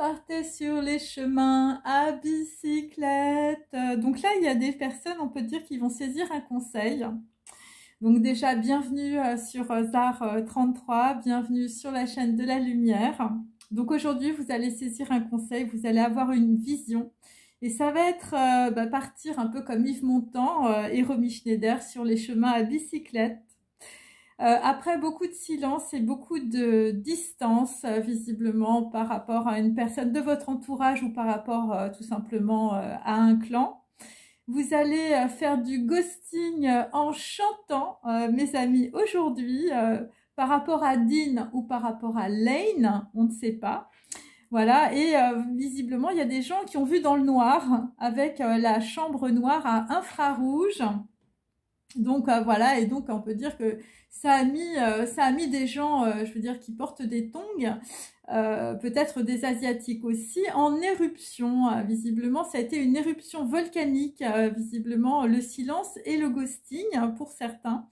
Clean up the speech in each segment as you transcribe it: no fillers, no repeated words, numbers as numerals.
partez sur les chemins à bicyclette. Donc là, il y a des personnes, on peut dire, qui vont saisir un conseil. Donc déjà, bienvenue sur ZAR 33, bienvenue sur la chaîne de la lumière. Donc aujourd'hui, vous allez saisir un conseil, vous allez avoir une vision. Et ça va être partir un peu comme Yves Montand et Romy Schneider sur les chemins à bicyclette. Après beaucoup de silence et beaucoup de distance, visiblement, par rapport à une personne de votre entourage ou par rapport tout simplement à un clan. Vous allez faire du ghosting en chantant, mes amis, aujourd'hui, par rapport à Dean ou par rapport à Lane, on ne sait pas. Voilà, et visiblement, il y a des gens qui ont vu dans le noir, avec la chambre noire à infrarouge. Donc voilà, et donc on peut dire que ça a mis des gens, je veux dire, qui portent des tongs, peut-être des Asiatiques aussi, en éruption. Visiblement, ça a été une éruption volcanique, visiblement, le silence et le ghosting pour certains.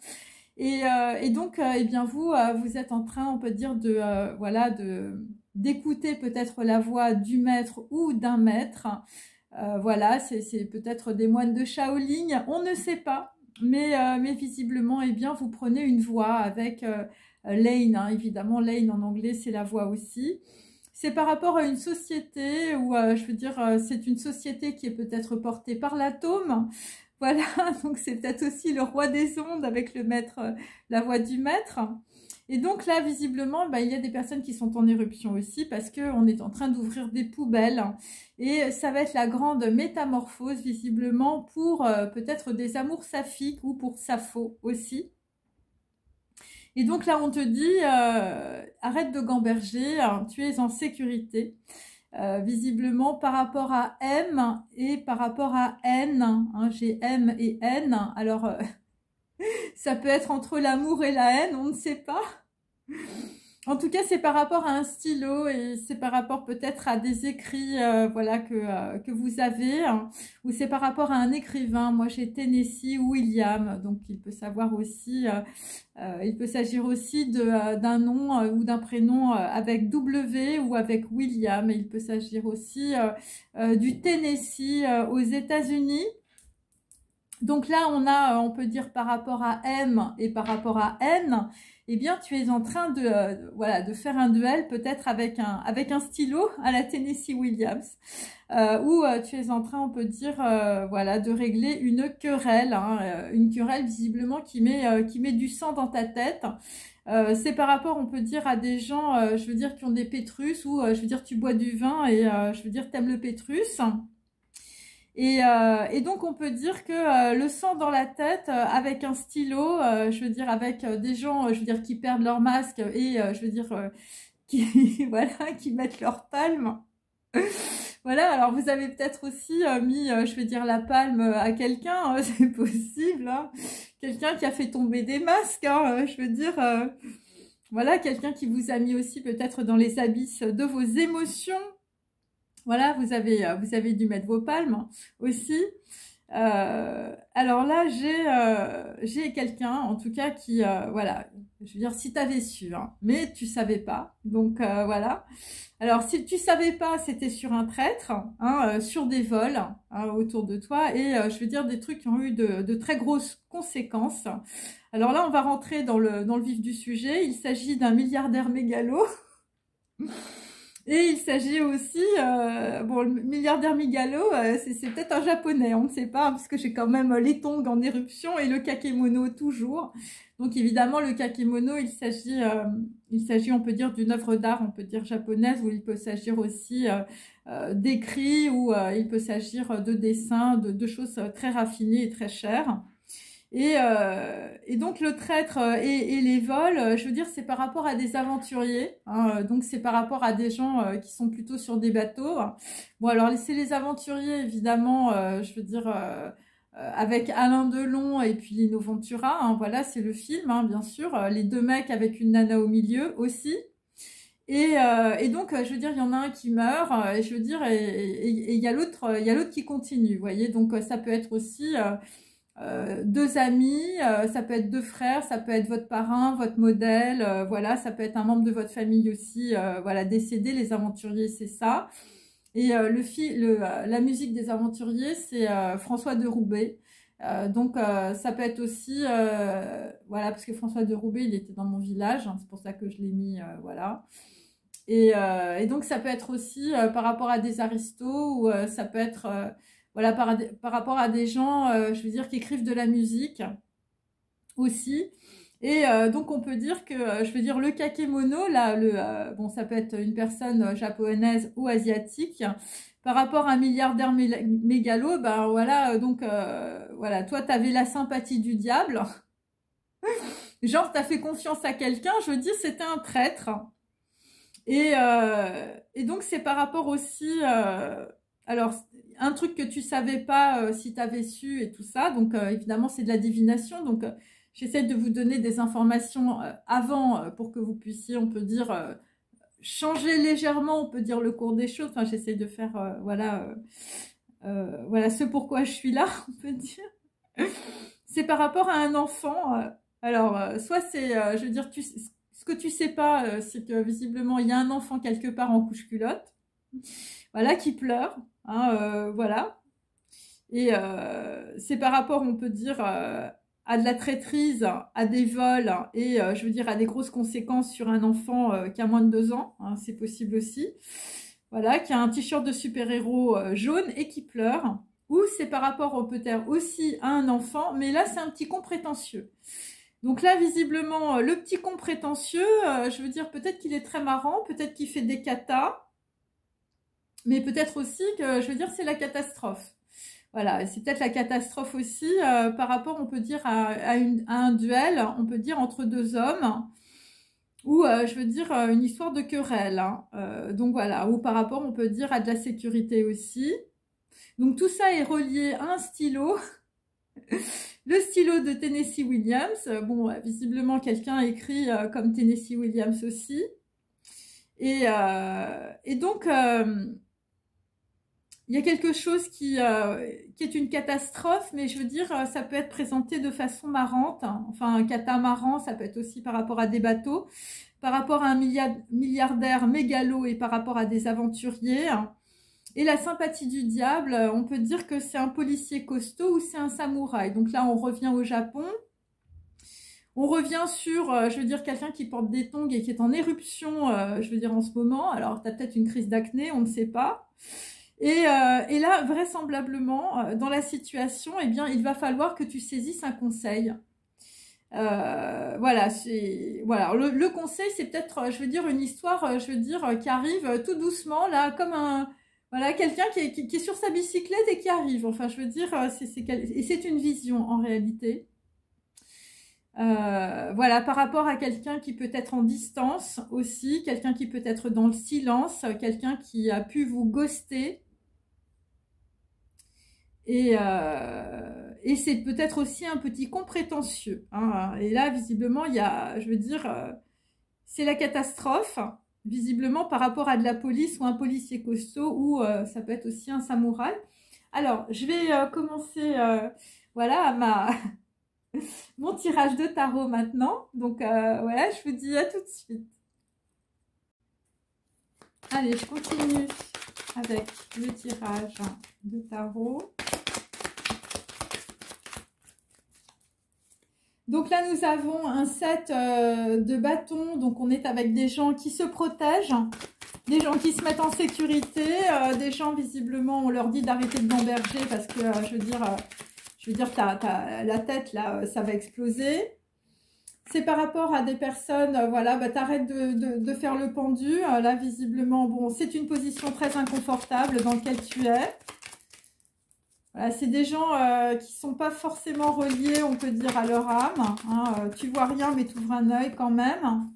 Et donc, eh bien, vous êtes en train, on peut dire, voilà, d'écouter peut-être la voix du maître ou d'un maître. Voilà, c'est peut-être des moines de Shaolin, on ne sait pas. Mais visiblement, eh bien, vous prenez une voix avec Lane, hein, évidemment, Lane en anglais, c'est la voix aussi. C'est par rapport à une société où, je veux dire, c'est une société qui est peut-être portée par l'atome. Voilà, donc c'est peut-être aussi le roi des ondes avec le maître, la voix du maître. Et donc là, visiblement, il y a des personnes qui sont en éruption aussi parce qu'on est en train d'ouvrir des poubelles. Et ça va être la grande métamorphose, visiblement, pour peut-être des amours saphiques ou pour Sappho aussi. Et donc là, on te dit, arrête de gamberger, hein, tu es en sécurité. Visiblement, par rapport à M et par rapport à N, hein, j'ai M et N. Alors, ça peut être entre l'amour et la haine, on ne sait pas. En tout cas, c'est par rapport à un stylo et c'est par rapport peut-être à des écrits voilà, que vous avez. Hein, ou c'est par rapport à un écrivain. Moi, j'ai Tennessee Williams. Donc, il peut savoir aussi, il peut s'agir aussi d'un nom ou d'un prénom avec W ou avec William. Et il peut s'agir aussi du Tennessee aux États-Unis. Donc là, on peut dire par rapport à M et par rapport à N, eh bien, tu es en train voilà, de faire un duel peut-être avec un stylo à la Tennessee Williams, où tu es en train, on peut dire, voilà, de régler une querelle, hein, une querelle visiblement qui met du sang dans ta tête. C'est par rapport, on peut dire, à des gens, je veux dire, qui ont des pétrus, ou je veux dire, tu bois du vin et je veux dire, t'aimes le pétrus. Et donc, on peut dire que le sang dans la tête, avec un stylo, je veux dire, avec des gens, je veux dire, qui perdent leur masque et, je veux dire, qui, voilà, qui mettent leur palme. Voilà, alors vous avez peut-être aussi mis, je veux dire, la palme à quelqu'un, c'est possible, hein. Quelqu'un qui a fait tomber des masques, hein, je veux dire, voilà, quelqu'un qui vous a mis aussi peut-être dans les abysses de vos émotions. Voilà, vous avez dû mettre vos palmes aussi. Alors là, j'ai quelqu'un, en tout cas, qui, voilà, je veux dire, si tu avais su, hein, mais tu savais pas. Donc, voilà. Alors, si tu savais pas, c'était sur un traître, hein, sur des vols hein, autour de toi. Et je veux dire, des trucs qui ont eu de très grosses conséquences. Alors là, on va rentrer dans le vif du sujet. Il s'agit d'un milliardaire mégalo. Et il s'agit aussi, bon, le milliardaire mégalo, c'est peut-être un japonais, on ne sait pas, hein, parce que j'ai quand même les tongs en éruption et le kakémono toujours. Donc évidemment, le kakémono, il s'agit, on peut dire, d'une œuvre d'art, on peut dire japonaise, où il peut s'agir aussi d'écrits, ou il peut s'agir de dessins, de choses très raffinées et très chères. Et donc le traître et les vols, je veux dire, c'est par rapport à des aventuriers, hein, donc c'est par rapport à des gens qui sont plutôt sur des bateaux. Bon, alors c'est les aventuriers, évidemment, je veux dire, avec Alain Delon et puis Lino Ventura, hein, voilà, c'est le film, hein, bien sûr, les deux mecs avec une nana au milieu aussi. Et donc, je veux dire, il y en a un qui meurt, et je veux dire, et il y a l'autre qui continue, vous voyez, donc ça peut être aussi... deux amis, ça peut être deux frères, ça peut être votre parrain, votre modèle, voilà, ça peut être un membre de votre famille aussi, voilà, décédé. Les aventuriers, c'est ça. Et la musique des aventuriers, c'est François de Roubaix. Donc ça peut être aussi, voilà, parce que François de Roubaix, il était dans mon village, hein, c'est pour ça que je l'ai mis, voilà. Et donc ça peut être aussi par rapport à des aristos, ou ça peut être voilà, par rapport à des gens, je veux dire, qui écrivent de la musique aussi. Et donc on peut dire que, je veux dire, le kakémono, là, bon, ça peut être une personne japonaise ou asiatique, par rapport à un milliardaire mégalo, ben voilà, donc voilà, toi t'avais la sympathie du diable, genre t'as fait confiance à quelqu'un, je veux dire, c'était un traître. Et donc c'est par rapport aussi, alors un truc que tu savais pas si tu avais su et tout ça, donc évidemment c'est de la divination, donc j'essaie de vous donner des informations avant pour que vous puissiez, on peut dire, changer légèrement, on peut dire, le cours des choses. Enfin, j'essaie de faire, voilà, voilà ce pourquoi je suis là, on peut dire. C'est par rapport à un enfant. Alors, soit c'est, je veux dire, ce que tu sais pas, c'est que visiblement, il y a un enfant quelque part en couche-culotte, voilà, qui pleure, hein, voilà. Et c'est par rapport, on peut dire, à de la traîtrise, à des vols et je veux dire à des grosses conséquences sur un enfant qui a moins de 2 ans, hein, c'est possible aussi. Voilà, qui a un t-shirt de super-héros jaune et qui pleure. Ou c'est par rapport peut-être aussi à un enfant, mais là c'est un petit con prétentieux. Donc là visiblement le petit con prétentieux, je veux dire peut-être qu'il est très marrant, peut-être qu'il fait des katas, mais peut-être aussi que, je veux dire, c'est la catastrophe. Voilà, c'est peut-être la catastrophe aussi par rapport, on peut dire, à un duel, on peut dire, entre deux hommes, ou je veux dire, une histoire de querelle. Hein. Donc voilà, ou par rapport, on peut dire, à de la sécurité aussi. Donc tout ça est relié à un stylo, le stylo de Tennessee Williams. Bon, visiblement, quelqu'un a écrit comme Tennessee Williams aussi. Et donc... il y a quelque chose qui est une catastrophe, mais je veux dire, ça peut être présenté de façon marrante. Hein. Enfin, un catamaran, ça peut être aussi par rapport à des bateaux, par rapport à un milliardaire mégalo et par rapport à des aventuriers. Et la sympathie du diable, on peut dire que c'est un policier costaud ou c'est un samouraï. Donc là, on revient au Japon. On revient sur, je veux dire, quelqu'un qui porte des tongs et qui est en éruption, je veux dire, en ce moment. Alors, tu as peut-être une crise d'acné, on ne sait pas. Et là, vraisemblablement, dans la situation, eh bien, il va falloir que tu saisisses un conseil. Voilà, voilà. Le conseil, c'est peut-être, je veux dire, une histoire, je veux dire, qui arrive tout doucement, là, comme voilà, quelqu'un qui est sur sa bicyclette et qui arrive. Enfin, je veux dire, et c'est une vision en réalité. Voilà, par rapport à quelqu'un qui peut être en distance aussi, quelqu'un qui peut être dans le silence, quelqu'un qui a pu vous ghoster. Et c'est peut-être aussi un petit con prétentieux. Hein. Et là, visiblement, il y a, je veux dire, c'est la catastrophe, visiblement par rapport à de la police ou un policier costaud, ou ça peut être aussi un samouraï. Alors, je vais commencer, voilà, mon tirage de tarot maintenant. Donc, voilà, je vous dis à tout de suite. Allez, je continue avec le tirage de tarot. Donc là, nous avons un set de bâtons. Donc, on est avec des gens qui se protègent, des gens qui se mettent en sécurité, des gens, visiblement, on leur dit d'arrêter de gamberger parce que, je veux dire, la tête, là, ça va exploser. C'est par rapport à des personnes, voilà, bah, t'arrêtes de faire le pendu. Là, visiblement, bon, c'est une position très inconfortable dans laquelle tu es. Voilà, c'est des gens qui ne sont pas forcément reliés, on peut dire, à leur âme. Hein. Tu vois rien, mais tu ouvres un œil quand même.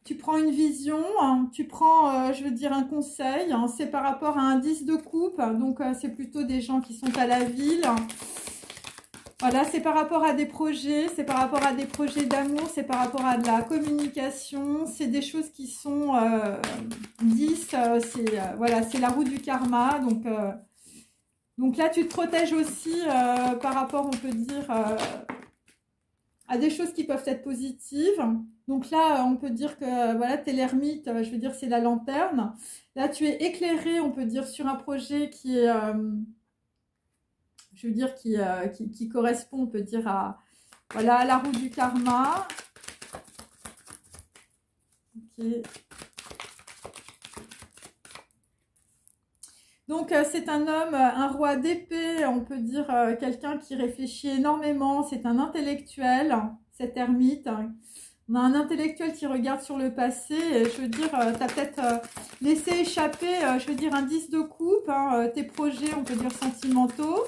Tu prends une vision, hein. Tu prends, je veux dire, un conseil. Hein. C'est par rapport à un 10 de coupe. Donc, c'est plutôt des gens qui sont à la ville. Voilà, c'est par rapport à des projets. C'est par rapport à des projets d'amour. C'est par rapport à de la communication. C'est des choses qui sont 10. Voilà, c'est la roue du karma. Donc... Donc là, tu te protèges aussi par rapport, on peut dire, à des choses qui peuvent être positives. Donc là, on peut dire que voilà, tu es l'ermite, je veux dire, c'est la lanterne. Là, tu es éclairé, on peut dire, sur un projet qui est, je veux dire, qui correspond, on peut dire, à, voilà, à la roue du karma. Ok. Donc, c'est un homme, un roi d'épée, on peut dire quelqu'un qui réfléchit énormément. C'est un intellectuel, cet ermite. On a un intellectuel qui regarde sur le passé. Et je veux dire, tu as peut-être laissé échapper, je veux dire, un 10 de coupe, hein, tes projets, on peut dire, sentimentaux.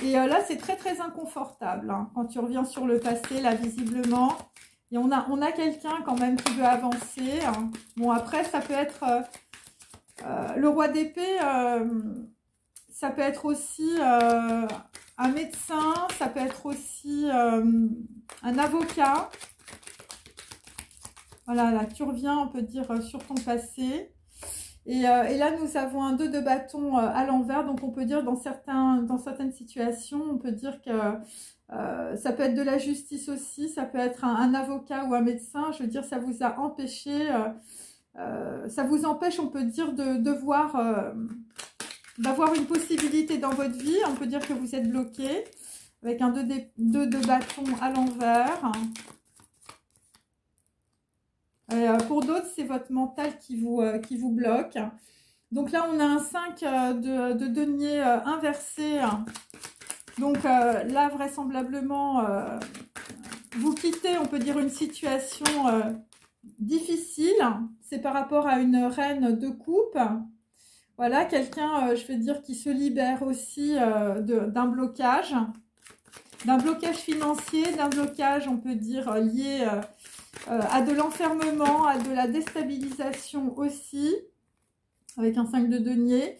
Et là, c'est très, très inconfortable hein, quand tu reviens sur le passé, là, visiblement. Et on a quelqu'un quand même qui veut avancer. Hein. Bon, après, ça peut être... le roi d'épée, ça peut être aussi un médecin, ça peut être aussi un avocat. Voilà, là, tu reviens, on peut dire, sur ton passé. Et là, nous avons un 2 de bâton à l'envers. Donc, on peut dire dans certaines situations, on peut dire que ça peut être de la justice aussi. Ça peut être un avocat ou un médecin. Je veux dire, ça vous a empêché... ça vous empêche, on peut dire, d'avoir une possibilité dans votre vie. On peut dire que vous êtes bloqué avec un 2 de bâton à l'envers. Pour d'autres, c'est votre mental qui vous bloque. Donc là, on a un 5 de denier inversé. Donc là, vraisemblablement, vous quittez, on peut dire, une situation difficile. C'est par rapport à une reine de coupe. Voilà, quelqu'un, je veux dire, qui se libère aussi d'un blocage financier, d'un blocage, on peut dire, lié à de l'enfermement, à de la déstabilisation aussi, avec un 5 de denier.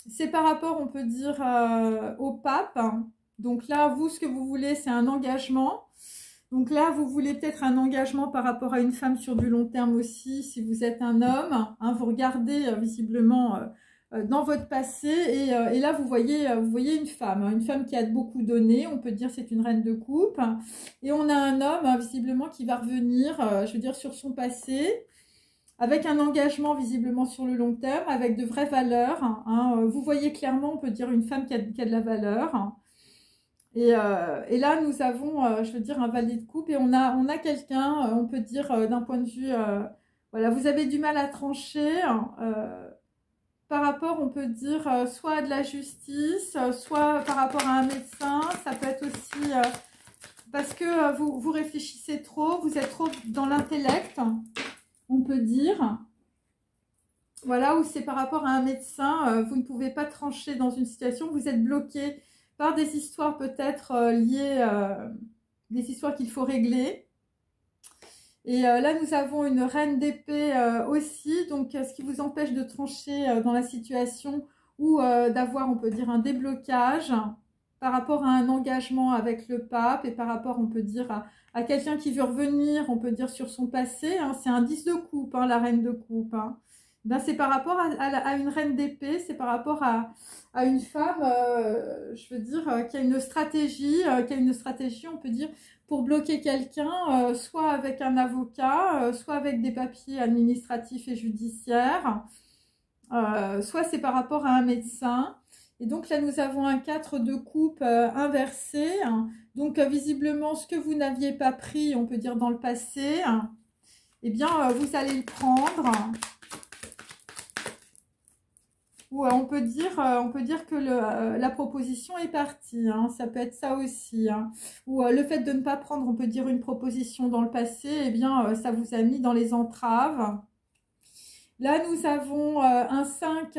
C'est par rapport, on peut dire, au pape. Donc là, vous, ce que vous voulez, c'est un engagement. Donc là, vous voulez peut-être un engagement par rapport à une femme sur du long terme aussi, si vous êtes un homme. Hein, vous regardez visiblement dans votre passé et là, vous voyez une femme qui a beaucoup donné. On peut dire c'est une reine de coupe. Et on a un homme, visiblement, qui va revenir, je veux dire, sur son passé, avec un engagement visiblement sur le long terme, avec de vraies valeurs. Hein. Vous voyez clairement, on peut dire, une femme qui a de la valeur. Et là, nous avons, je veux dire, un valet de coupe et on a quelqu'un, on peut dire, d'un point de vue, voilà, vous avez du mal à trancher par rapport, on peut dire, soit à de la justice, soit par rapport à un médecin. Ça peut être aussi parce que vous réfléchissez trop, vous êtes trop dans l'intellect, on peut dire. Voilà, ou c'est par rapport à un médecin, vous ne pouvez pas trancher dans une situation, vous êtes bloqué par des histoires peut-être liées, des histoires qu'il faut régler. Et là, nous avons une reine d'épée aussi, donc ce qui vous empêche de trancher dans la situation ou d'avoir, on peut dire, un déblocage par rapport à un engagement avec le pape et par rapport, on peut dire, à quelqu'un qui veut revenir, on peut dire, sur son passé. Hein. C'est un 10 de coupe, hein, la reine de coupe. Hein. Ben, c'est par rapport à une reine d'épée, c'est par rapport à une femme, je veux dire, qui a une stratégie, on peut dire, pour bloquer quelqu'un, soit avec un avocat, soit avec des papiers administratifs et judiciaires, soit c'est par rapport à un médecin. Et donc là, nous avons un 4 de coupe inversé. Hein. Donc visiblement, ce que vous n'aviez pas pris, on peut dire, dans le passé, hein, eh bien, vous allez le prendre. Ou on peut dire que la proposition est partie, hein, ça peut être ça aussi. Hein. Ou le fait de ne pas prendre, on peut dire, une proposition dans le passé, eh bien, ça vous a mis dans les entraves. Là, nous avons un 5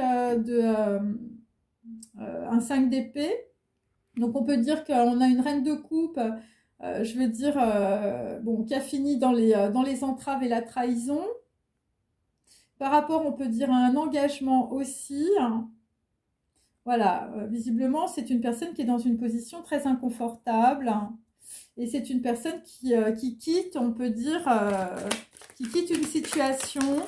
d'épée. Donc, on peut dire qu'on a une reine de coupe, je veux dire, bon, qui a fini dans les entraves et la trahison. Par rapport, on peut dire, à un engagement aussi. Voilà, visiblement, c'est une personne qui est dans une position très inconfortable. Et c'est une personne qui quitte, on peut dire, qui quitte une situation.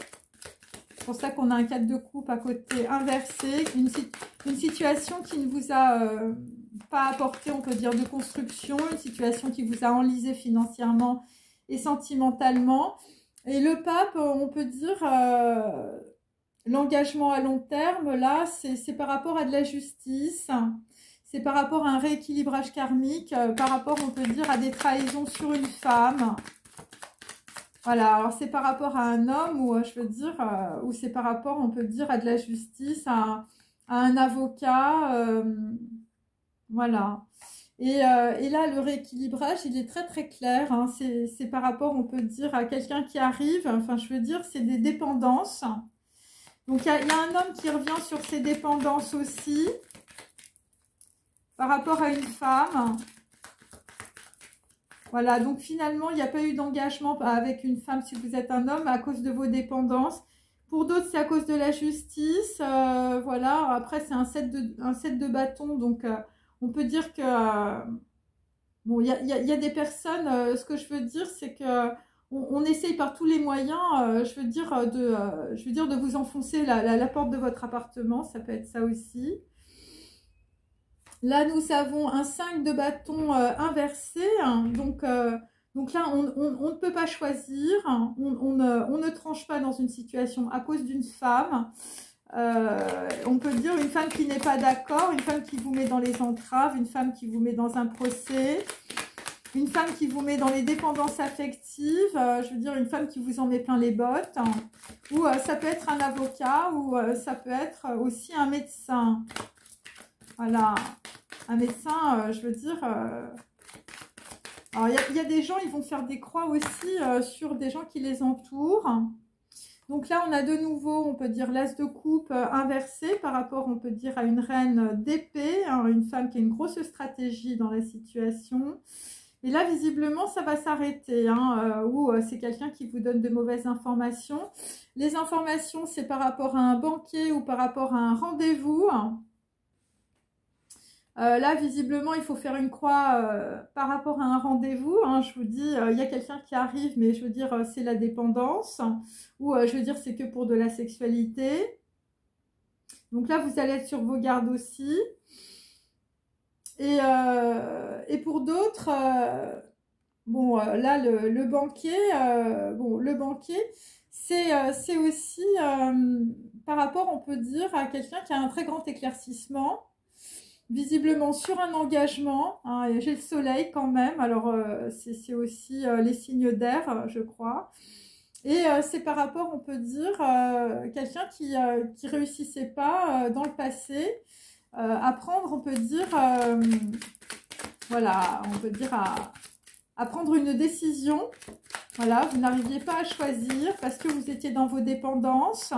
C'est pour ça qu'on a un 4 de coupe à côté inversé. Une situation qui ne vous a pas apporté, on peut dire, de construction. Une situation qui vous a enlisé financièrement et sentimentalement. Et le pape, on peut dire, l'engagement à long terme, là, c'est par rapport à de la justice. C'est par rapport à un rééquilibrage karmique. Par rapport, on peut dire, à des trahisons sur une femme. Voilà, alors c'est par rapport à un homme ou je veux dire, ou c'est par rapport, on peut dire, à de la justice, à un avocat, voilà. Et là, le rééquilibrage, il est très très clair, hein, c'est par rapport, on peut dire, à quelqu'un qui arrive, enfin je veux dire, c'est des dépendances. Donc il y a un homme qui revient sur ses dépendances aussi, par rapport à une femme. Voilà, donc finalement, il n'y a pas eu d'engagement avec une femme si vous êtes un homme à cause de vos dépendances. Pour d'autres, c'est à cause de la justice. Voilà, après, c'est un set de bâtons. Donc, on peut dire que... bon, il y a des personnes... ce que je veux dire, c'est que on essaye par tous les moyens, je veux dire, de vous enfoncer la porte de votre appartement. Ça peut être ça aussi. Là, nous avons un 5 de bâton inversé. Hein, donc là, on ne peut pas choisir. On ne tranche pas dans une situation à cause d'une femme. On peut dire une femme qui n'est pas d'accord, une femme qui vous met dans les entraves, une femme qui vous met dans un procès, une femme qui vous met dans les dépendances affectives, je veux dire une femme qui vous en met plein les bottes. Hein, ou ça peut être un avocat, ou ça peut être aussi un médecin. Voilà. Un médecin, je veux dire... alors, il y a des gens, ils vont faire des croix aussi sur des gens qui les entourent. Donc là, on a de nouveau, on peut dire, l'as de coupe inversé par rapport, on peut dire, à une reine d'épée, hein, une femme qui a une grosse stratégie dans la situation. Et là, visiblement, ça va s'arrêter, hein, ou c'est quelqu'un qui vous donne de mauvaises informations. Les informations, c'est par rapport à un banquier ou par rapport à un rendez-vous. Là, visiblement, il faut faire une croix par rapport à un rendez-vous. Hein, je vous dis, il y a quelqu'un qui arrive, mais je veux dire, c'est la dépendance. Ou je veux dire, c'est que pour de la sexualité. Donc là, vous allez être sur vos gardes aussi. Et pour d'autres, bon, là, le banquier, c'est aussi par rapport, on peut dire, à quelqu'un qui a un très grand éclaircissement. Visiblement sur un engagement, hein, j'ai le soleil quand même, alors c'est aussi les signes d'air, je crois. Et c'est par rapport, on peut dire, quelqu'un qui réussissait pas dans le passé, à prendre, on peut dire, voilà, on peut dire à prendre une décision. Voilà, vous n'arriviez pas à choisir parce que vous étiez dans vos dépendances.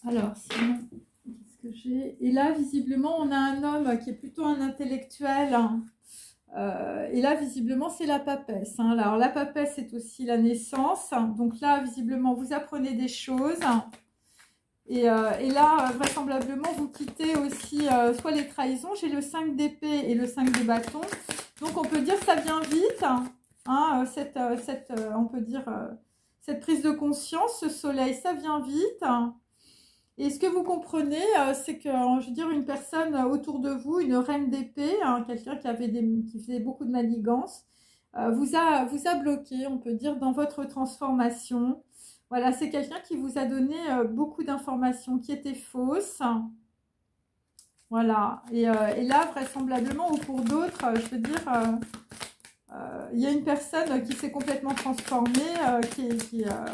Alors, sinon... Et là, visiblement, on a un homme qui est plutôt un intellectuel. Et là, visiblement, c'est la papesse. Hein. Alors, la papesse, c'est aussi la naissance. Donc là, visiblement, vous apprenez des choses. Et là, vraisemblablement, vous quittez aussi soit les trahisons. J'ai le 5 d'épée et le 5 de bâton. Donc, on peut dire que ça vient vite. Hein, on peut dire cette prise de conscience, ce soleil, ça vient vite. Et ce que vous comprenez, c'est que, je veux dire, une personne autour de vous, une reine d'épée, hein, quelqu'un qui faisait beaucoup de manigances, vous a bloqué, on peut dire, dans votre transformation. Voilà, c'est quelqu'un qui vous a donné beaucoup d'informations qui étaient fausses. Voilà, et là, vraisemblablement, ou pour d'autres, je veux dire, il y a une personne qui s'est complètement transformée,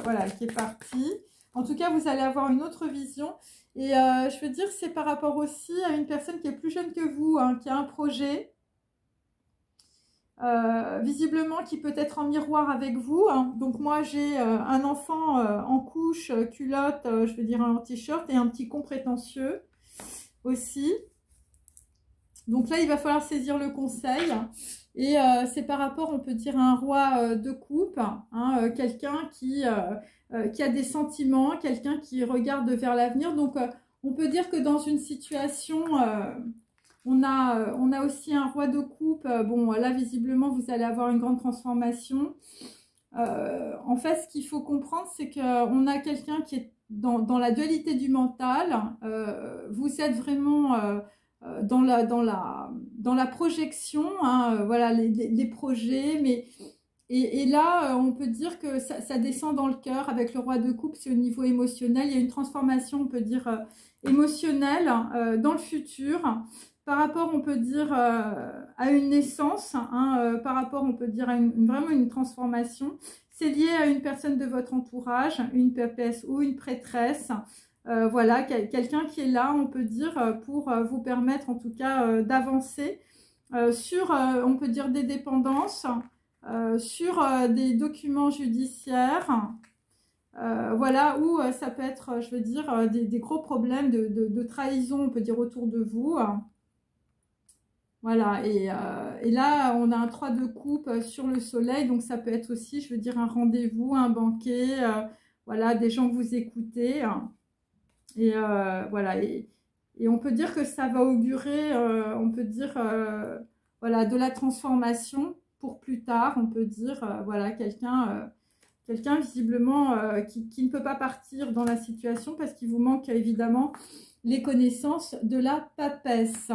voilà, qui est partie. En tout cas, vous allez avoir une autre vision. Et je veux dire, c'est par rapport aussi à une personne qui est plus jeune que vous, hein, qui a un projet, visiblement qui peut être en miroir avec vous. Hein. Donc moi, j'ai un enfant en couche, culotte, je veux dire un t-shirt et un petit con prétentieux aussi. Donc là, il va falloir saisir le conseil. Et c'est par rapport, on peut dire, à un roi de coupe, hein, quelqu'un qui a des sentiments, quelqu'un qui regarde vers l'avenir. Donc, on peut dire que dans une situation, on a aussi un roi de coupe. Bon, là, visiblement, vous allez avoir une grande transformation. En fait, ce qu'il faut comprendre, c'est qu'on a quelqu'un qui est dans la dualité du mental. Vous êtes vraiment dans la projection, hein, voilà, les projets, mais et là, on peut dire que ça descend dans le cœur avec le roi de coupe, c'est au niveau émotionnel. Il y a une transformation, on peut dire, émotionnelle dans le futur, par rapport, on peut dire, à une naissance, hein, par rapport, on peut dire, à vraiment une transformation. C'est lié à une personne de votre entourage, une papesse ou une prêtresse. Voilà, quelqu'un qui est là, on peut dire, pour vous permettre en tout cas d'avancer sur, on peut dire, des dépendances, sur des documents judiciaires, voilà, où ça peut être, je veux dire, des gros problèmes de trahison, on peut dire, autour de vous. Voilà, et là, on a un 3 de coupe sur le soleil, donc ça peut être aussi, je veux dire, un rendez-vous, un banquet, voilà, des gens que vous écoutez. Et voilà, et on peut dire que ça va augurer, on peut dire, voilà, de la transformation pour plus tard, on peut dire, voilà, quelqu'un visiblement qui ne peut pas partir dans la situation parce qu'il vous manque évidemment les connaissances de la papesse.